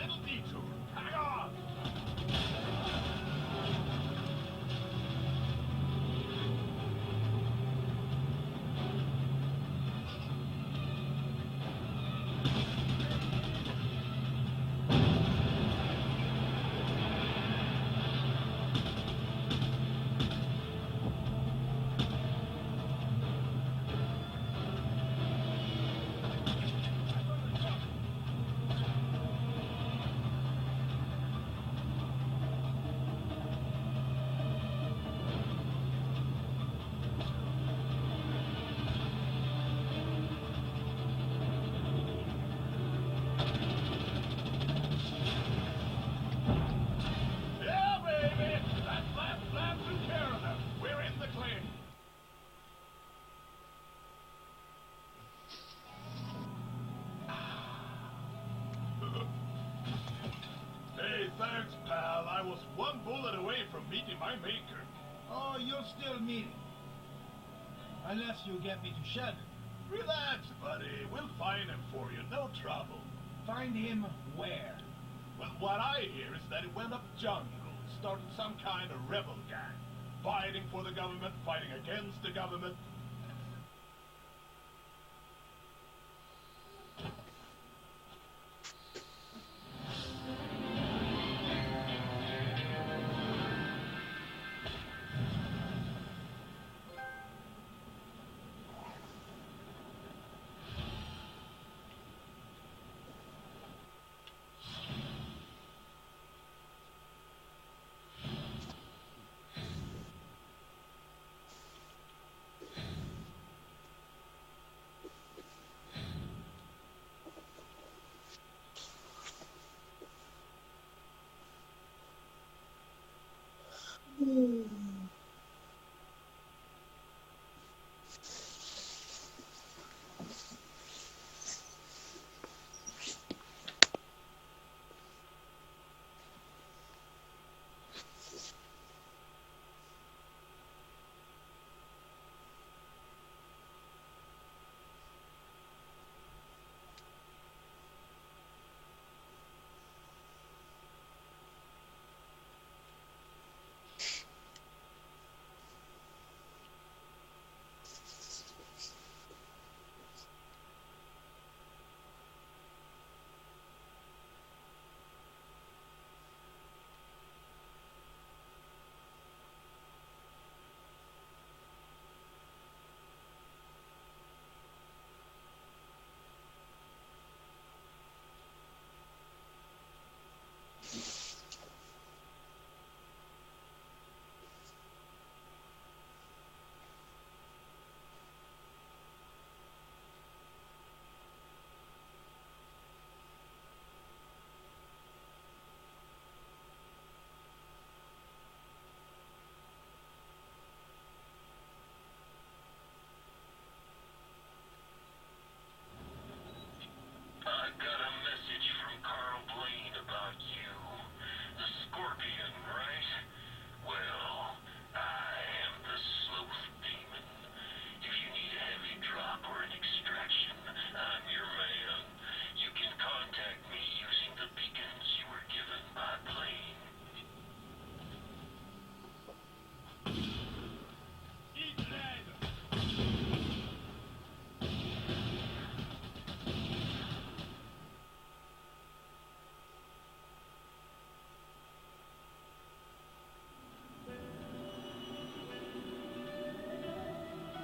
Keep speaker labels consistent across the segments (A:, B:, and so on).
A: little detour. Hang on! Yeah, baby! That last lap took care of them. We're in the clear. Hey, thanks, pal. I was one bullet away from meeting my maker.
B: Oh, you'll still meet him. Unless you get me to shelter.
A: Relax, buddy. We'll find him for you. No trouble.
B: Find him where?
A: Well, what I hear is that he went up jungle, started some kind of rebel gang. Fighting for the government, fighting against the government.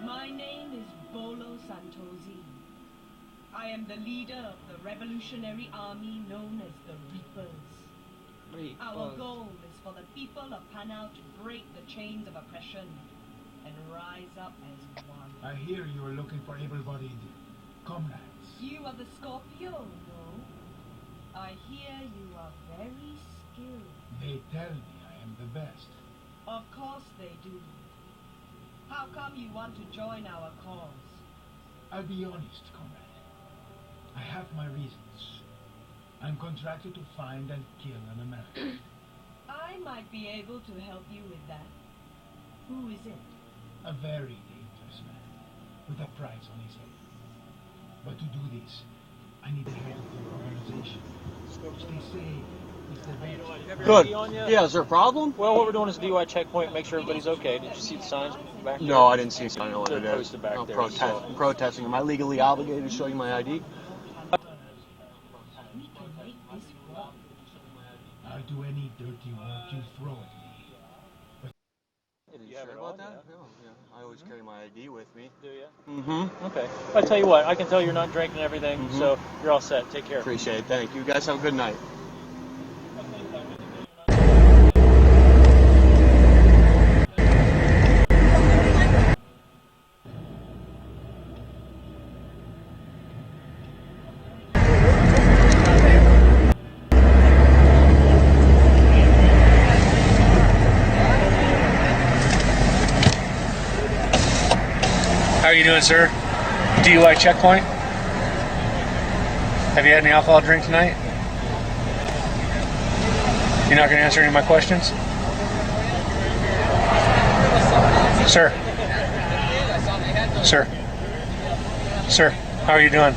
C: My name is Bolo Santosi. I am the leader of the revolutionary army known as the Reapers. Our goal is for the people of Panau to break the chains of oppression and rise up as one.
B: I hear you are looking for able-bodied comrades.
C: You are the Scorpio, no? I hear you are very skilled.
B: They tell me I am the best.
C: Of course they do. How come you want to join our cause?
B: I'll be honest, comrade. I have my reasons. I'm contracted to find and kill an American.
C: I might be able to help you with that. Who is it?
B: A very dangerous man, with a price on his head. But to do this, I need the head of the organization. Which they say is the best.
D: Good.
E: Yeah, is there a problem?
D: Well, what we're doing is a DUI checkpoint, make sure everybody's okay. Did you see the signs back there?
E: No, I didn't see a sign over
D: They're
E: there.
D: posted back
E: I'm
D: there,
E: I'm protesting. Am I legally obligated to show you my ID?
C: We can make this work.
B: I'll do any dirty work you throw at me.
E: Are you
D: You have
E: sure
D: it
E: about
D: on,
E: that? Yeah. I always carry my ID with me.
D: Do you?
E: Mm-hmm.
D: Okay. I tell you what, I can tell you're not drinking and everything, so you're all set. Take care.
E: Appreciate it. Thank you. You guys have a good night.
F: How are you doing, sir? DUI checkpoint? Have you had any alcohol to drink tonight? You're not going to answer any of my questions? Sir? Sir? Sir, how are you doing?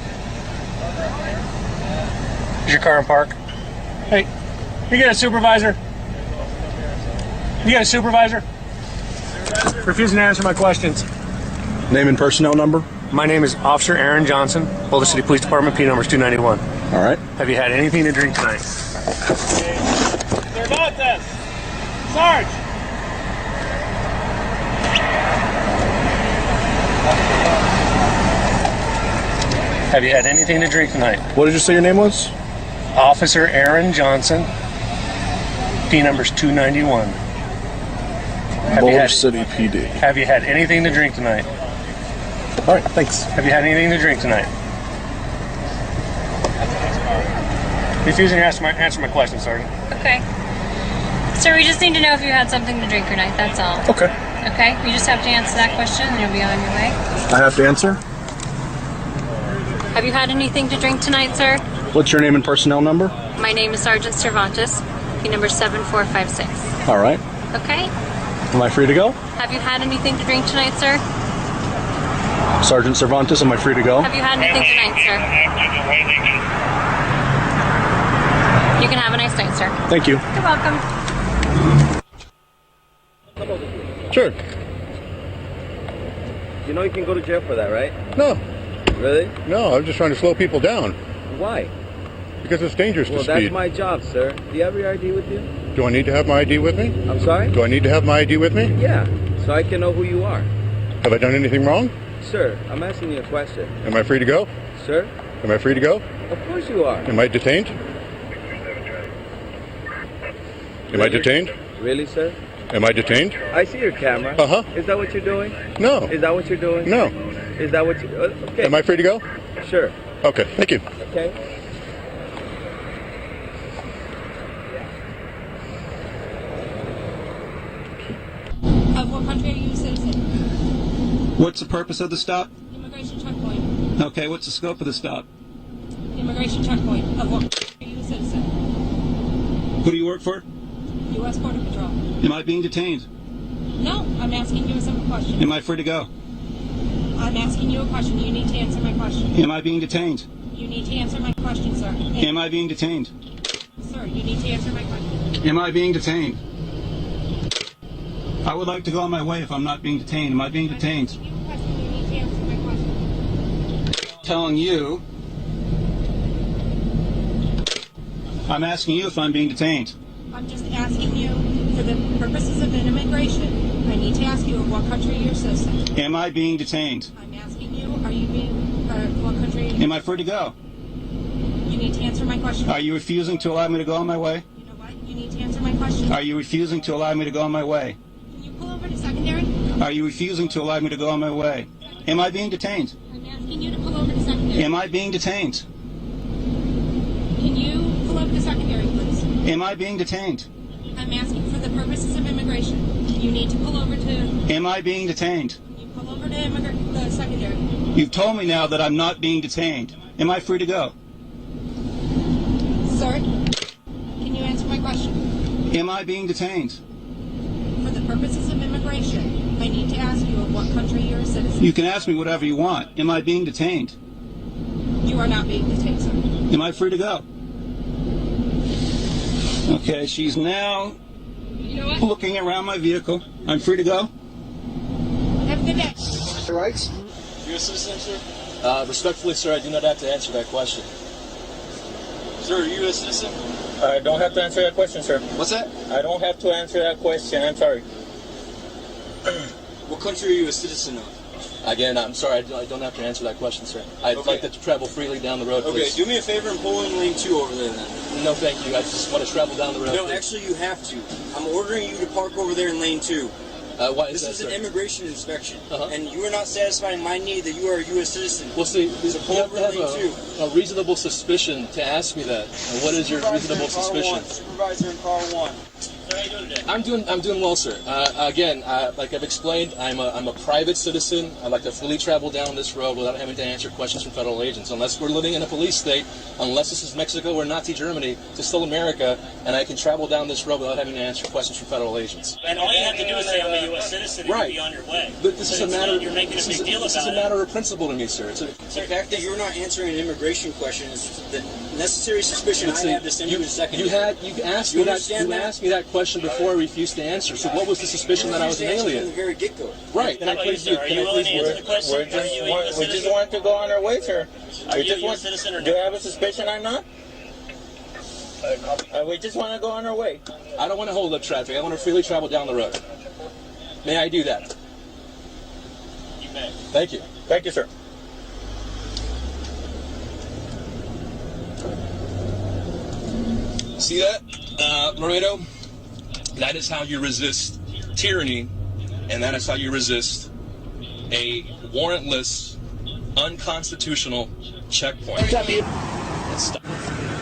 F: Is your car in park? Hey, you got a supervisor? You got a supervisor? Refusing to answer my questions.
G: Name and personnel number?
F: My name is Officer Aaron Johnson, Boulder City Police Department, P number is 291.
G: All right.
F: Have you had anything to drink tonight?
D: Cervantes! Sarge!
F: Have you had anything to drink tonight?
G: What did you say your name was?
F: Officer Aaron Johnson, P number is 291.
G: Boulder City PD.
F: Have you had anything to drink tonight?
G: All right, thanks.
F: Have you had anything to drink tonight? Refusing to answer my question, Sergeant.
H: Okay. Sir, we just need to know if you had something to drink or not, that's all.
G: Okay.
H: Okay? You just have to answer that question and you'll be on your way.
G: I have to answer.
H: Have you had anything to drink tonight, sir?
G: What's your name and personnel number?
H: My name is Sergeant Cervantes, P number 7456.
G: All right.
H: Okay?
G: Am I free to go?
H: Have you had anything to drink tonight, sir?
G: Sergeant Cervantes, am I free to go?
H: Have you had anything tonight, sir? You can have a nice night, sir.
G: Thank you.
H: You're welcome.
G: Sure.
I: You know you can go to jail for that, right?
J: No,
I: Really?
J: no, I'm just trying to slow people down
I: Why?
J: because it's dangerous
I: Well,
J: to
I: that's
J: speed.
I: my job, sir. Do you have your ID with you?
J: Do I need to have my ID with me?
I: I'm sorry?
J: Do I need to have my ID with me?
I: Yeah, so I can know who you are.
J: Have I done anything wrong?
I: Sir, I'm asking you a question.
J: Am I free to go?
I: Sir?
J: Am I free to go?
I: Of course you are.
J: Am I detained? Am I detained?
I: Really, sir?
J: Am I detained?
I: I see your camera.
J: Uh-huh.
I: Is that what you're doing?
J: No.
I: Is that what you're doing?
J: No.
I: Is that what you... okay.
J: Am I free to go?
I: Sure.
J: Okay, thank you.
I: Okay.
H: Of what country are you a citizen?
K: What's the purpose of the stop?
H: Immigration checkpoint.
K: Okay, what's the scope of the stop?
H: Immigration checkpoint. Of what country are you a citizen?
K: Who do you work for?
H: U.S. Border Patrol.
K: Am I being detained?
H: No, I'm asking you a simple question.
K: Am I free to go?
H: I'm asking you a question. You need to answer my question.
K: Am I being detained?
H: You need to answer my question, sir.
K: Am I being detained?
H: Sir, you need to answer my question.
K: Am I being detained? I would like to go on my way if I'm not being detained. Am I being detained?
H: I'm asking you a question. You need to answer my question.
K: Telling you. I'm asking you if I'm being detained.
H: I'm just asking you, for the purposes of immigration, I need to ask you of what country you're a citizen.
K: Am I being detained?
H: I'm asking you, are you being, what country are you?
K: Am I free to go?
H: You need to answer my question.
K: Are you refusing to allow me to go on my way?
H: You know what? You need to answer my question.
K: Are you refusing to allow me to go on my way?
H: Can you pull over to secondary?
K: Are you refusing to allow me to go on my way? Am I being detained?
H: I'm asking you to pull over to secondary.
K: Am I being detained?
H: Can you pull over to secondary, please?
K: Am I being detained?
H: I'm asking for the purposes of immigration. You need to pull over to...
K: Am I being detained?
H: Can you pull over to the secondary?
K: You've told me now that I'm not being detained. Am I free to go?
H: Sir, can you answer my question?
K: Am I being detained?
H: For the purposes of immigration, I need to ask you of what country you're a citizen.
K: You can ask me whatever you want. Am I being detained?
H: You You are not being detained, sir.
K: Am I free to go? Okay, she's now looking around my vehicle. I'm free to go?
H: Have a good day.
L: Rights?
M: You're a citizen, sir? Respectfully, sir, I do not have to answer that question. Sir, are you a citizen?
F: I don't have to answer that question, sir.
M: What's that?
F: I don't have to answer that question. I'm sorry.
M: What country are you a citizen of? Again, I'm sorry, I don't have to answer that question, sir. I'd like to travel freely down the road, please.
K: Okay, do me a favor and pull in lane 2 over there then.
M: No, thank you. I just want to travel down the road.
K: No,
M: please.
K: actually you have to. I'm ordering you to park over there in lane 2.
M: Why is
K: This
M: that,
K: is an
M: sir?
K: immigration inspection, and you are not satisfying my need that you are a U.S. citizen.
M: Well, see,
K: So pull
M: you have
K: over
M: to
K: in lane 2.
M: have a reasonable suspicion to ask me that. And what is your reasonable suspicion?
K: Supervisor in car 1. How are you doing today?
M: I'm doing well, sir. Again, like I've explained, I'm a private citizen. I like to freely travel down this road without having to answer questions from federal agents. Unless we're living in a police state, unless this is Mexico or Nazi Germany, it's still America, and I can travel down this road without having to answer questions from federal agents.
N: And all you have to do is say I'm a U.S. citizen and
M: Right.
N: you'll be on your way.
M: But this is a matter.
N: You're making a big deal
M: this
N: about
M: is a
N: it.
M: matter of principle to me, sir. It's
K: The fact that you're not answering an immigration question is the necessary suspicion I have to send you in a second.
M: You asked me that question before I refused to answer. So what was the suspicion that I was an alien?
K: From the very get-go.
M: Right.
N: How about you, sir? Are you willing to answer the question?
F: We just want to go on our way, sir.
N: Are you a U.S. citizen or
F: Do you
N: not?
F: have a suspicion I'm not? We just want to go on our way.
M: I don't want to hold up traffic. I want to freely travel down the road. May I do that?
N: You may.
M: Thank you.
F: Thank you, sir.
M: See that, Laredo? That is how you resist tyranny, and that is how you resist a warrantless, unconstitutional checkpoint.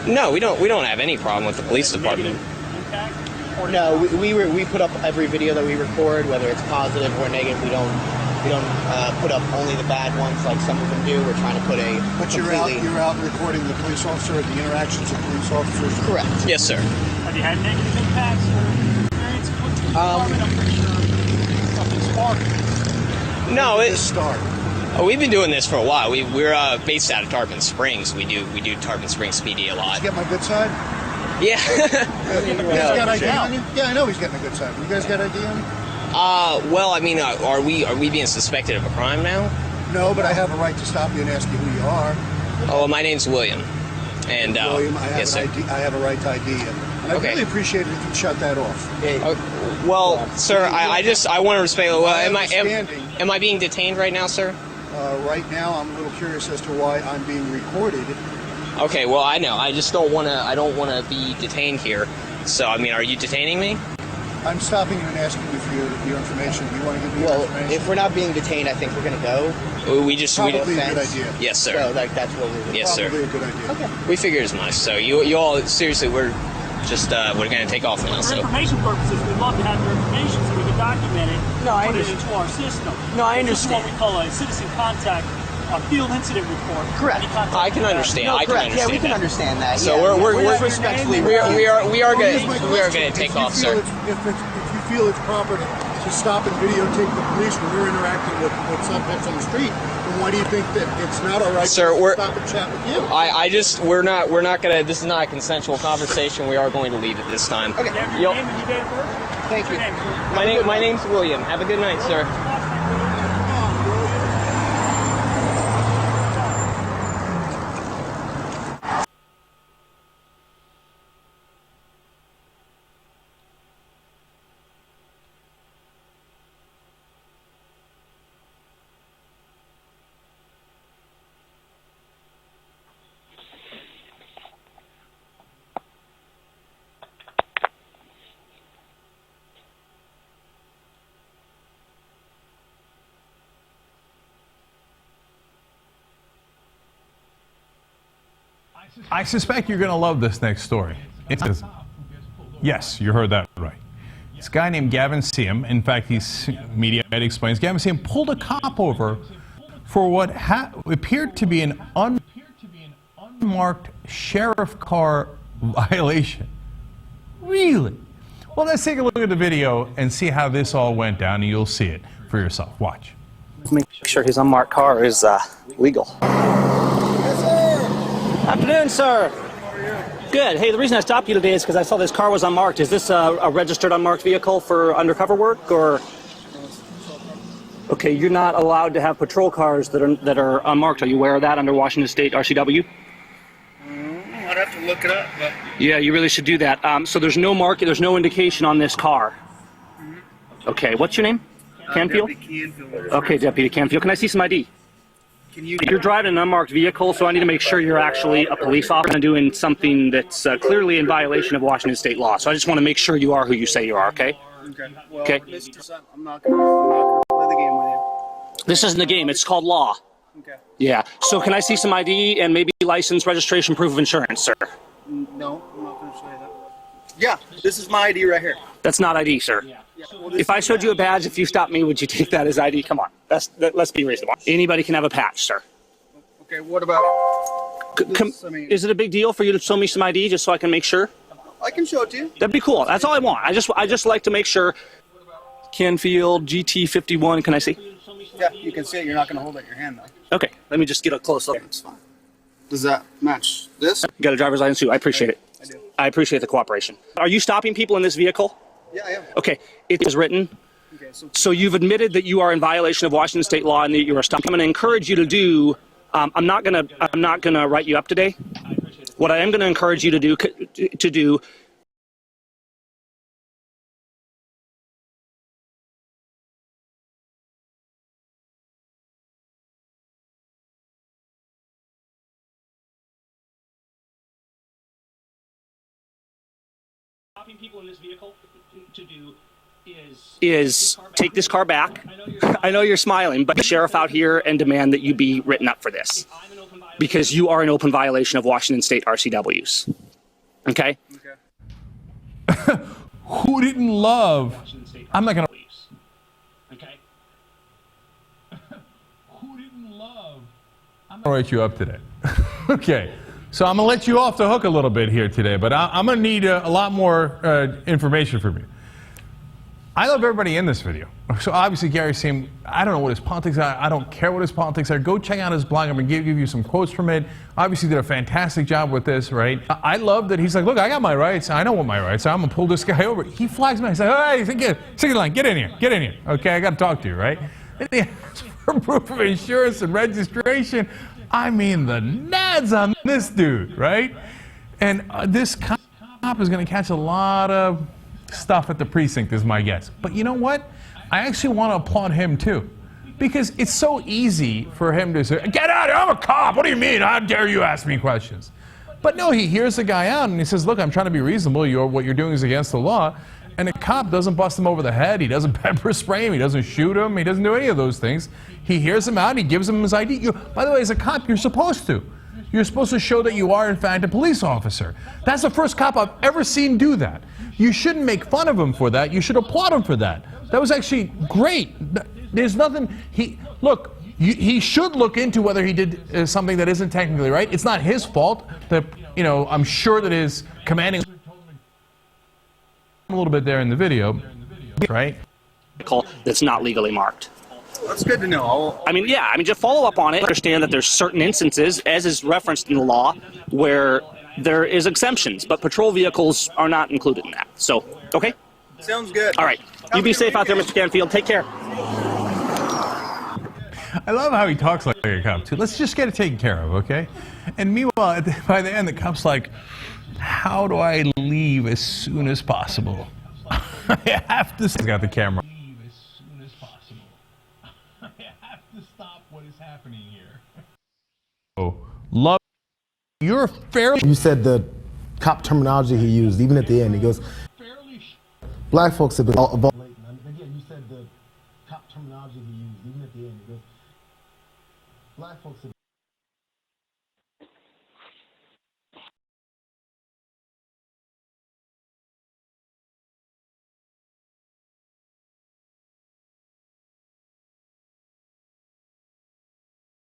O: No, we don't have any problem with the police department.
L: No, we put up every video that we record, whether it's positive or negative. We don't put up only the bad ones like some of them do. We're trying to put a
P: But you're out recording the police officer, the interactions of police officers.
L: Correct.
O: Yes, sir.
N: Have you had negative impacts or experience with the department? I'm pretty sure something sparked.
O: No,
L: start.
O: Oh, we've been doing this for a while. We're based out of Tarpon Springs. We do Tarpon Springs PD a lot.
P: Did you get my good side?
O: Yeah.
P: You guys got ID on you? Yeah, I know he's getting a good side. You guys got ID on you?
O: Well, I mean, are we being suspected of a crime now?
P: No, but I have a right to stop you and ask you who you are.
O: Oh, well, my name's William. And
P: William,
O: yes, sir.
P: I have a right to ID you. And I really appreciate it if you shut that off.
O: Well, sir, I want to respect. Am I being detained right now, sir?
P: Right now, I'm a little curious as to why I'm being recorded.
O: Okay, well, I know. I just don't want to. I don't want to be detained here. So, I mean, are you detaining me?
P: I'm stopping you and asking you for your information. Do you want to give me your information?
L: If we're not being detained, I think we're going to go.
O: Probably
P: a good idea.
O: Yes, sir.
L: So, that's what we're doing.
O: Yes, sir.
P: Probably a good idea.
L: Okay.
O: We figured as much. So, you all seriously, we're going to take off now.
N: For
O: So,
N: information purposes, we'd love to have your information so we can document it and
L: I
N: put it
L: understand.
N: into our system.
L: No, I
N: This is what
L: understand.
N: we call a citizen contact, a field incident report.
L: Correct.
O: I can understand.
L: No,
O: I can
L: correct.
O: understand.
L: Yeah, we can
O: that.
L: understand that.
O: So
L: yeah.
O: we're
L: respectfully.
O: we are going to take off, sir.
P: If you feel it's proper to stop and videotape the police when you're interacting with subjects on the street, then why do you think that it's not all right
O: Sir,
P: to stop and chat with you?
O: We're not gonna. This is not a consensual conversation. We are going to leave at this time.
L: Okay.
N: Your name and your date of birth?
L: Thank you.
O: My name's William. Have a good night, sir.
Q: I suspect you're going to love this next story. Yes, you heard that right. This guy named Gavin Seam, in fact, Media explains, Gavin Seam pulled a cop over for what appeared to be an unmarked sheriff car violation. Really? Well, let's take a look at the video and see how this all went down, and you'll see it for yourself. Watch.
R: Make sure his unmarked car is legal.
P: Yes, sir.
R: afternoon, sir. How are you? Good. Hey, the reason I stopped you today is because I saw this car was unmarked. Is this a registered unmarked vehicle for undercover work, or? Okay, you're not allowed to have patrol cars that are unmarked. Are you aware of that under Washington State RCW?
I: I'd have to look it up, but...
R: Yeah, you really should do that. So there's no market, there's no indication on this car. Okay, what's your name? Canfield?
I: Deputy Canfield.
R: Okay, Deputy Canfield. Can I see some ID? You're driving an unmarked vehicle, so I need to make sure you're actually a police officer and doing something that's clearly in violation of Washington State law. So I just want to make sure you are who you say you are, okay?
I: Okay. Well,
R: okay.
I: I'm not gonna play the game with you.
R: This isn't a game. It's called law.
I: Okay.
R: Yeah. So can I see some ID and maybe license, registration, proof of insurance, sir?
I: No, I'm not gonna say that. Yeah, this is my ID right here.
R: That's not ID, sir. Yeah. If I showed you a badge, if you stopped me, would you take that as ID? Come on. Let's be reasonable. Anybody can have a patch, sir.
I: Okay, what about...
R: Is it a big deal for you to show me some ID just so I can make sure?
I: I can show it to you.
R: That'd be cool. That's all I want. I just like to make sure. Canfield GT51. Can I see?
I: Yeah, you can see it. You're not going to hold it in your hand, though.
R: Okay. Let me just get a close look.
I: It's fine. Does that match this?
R: You got a driver's license too. I appreciate it.
I: I do.
R: I appreciate the cooperation. Are you stopping people in this vehicle?
I: Yeah, I am.
R: Okay. It is written.
I: Okay,
R: so you've admitted that you are in violation of Washington State law and that you are stopping. I'm going to encourage you to do. I'm not gonna write you up today. What I am going to encourage you to do. Stopping people in this vehicle to do is take this car back. I know you're smiling, but the sheriff out here and demand that you be written up for this because you are an open violation of Washington State RCWs. Okay?
Q: Who didn't love? I'm not gonna.
R: Okay.
Q: Who didn't love? I'm gonna write you up today. Okay. So I'm going to let you off the hook a little bit here today, but I'm going to need a lot more information from you. I love everybody in this video. So obviously Gary's saying, I don't know what his politics are. I don't care what his politics are. Go check out his blog. I'm going to give you some quotes from it. Obviously did a fantastic job with this, right? I love that he's like, look, I got my rights. I know what my rights are. I'm going to pull this guy over. He flags me. He's like, hey, get in line. Get in here. Get in here. Okay, I got to talk to you, right? And he asks for proof of insurance and registration. I mean, the nads on this dude, right? And this cop is going to catch a lot of stuff at the precinct, is my guess. But you know what? I actually want to applaud him, too. Because it's so easy for him to say, get out of here, I'm a cop. What do you mean? How dare you ask me questions? But no, he hears the guy out and he says, look, I'm trying to be reasonable. What you're doing is against the law. And the cop doesn't bust him over the head. He doesn't pepper spray him. He doesn't shoot him. He doesn't do any of those things. He hears him out. And he gives him his ID. By the way, as a cop, you're supposed to. You're supposed to show that you are, in fact, a police officer. That's the first cop I've ever seen do that. You shouldn't make fun of him for that. You should applaud him for that. That was actually great. There's nothing. He should look into whether he did something that isn't technically right. It's not his fault. I'm sure that his commanding a little bit there in the video, right?
R: That's not legally marked.
I: That's good to know.
R: Just follow up on it. Understand that there's certain instances, as is referenced in the law, where there is exemptions, but patrol vehicles are not included in that. So, okay?
I: Sounds good.
R: All right. You be safe out there, Mr. Canfield. Take care.
Q: I love how he talks like a cop, too. Let's just get it taken care of, okay? And meanwhile, by the end, the cop's like, how do I leave as soon as possible? I have to. He's got the camera. Leave as soon as possible. I have to stop what is happening here. Oh, love. You're fairly.
S: You said the cop terminology he used, even at the end. He goes, black folks have been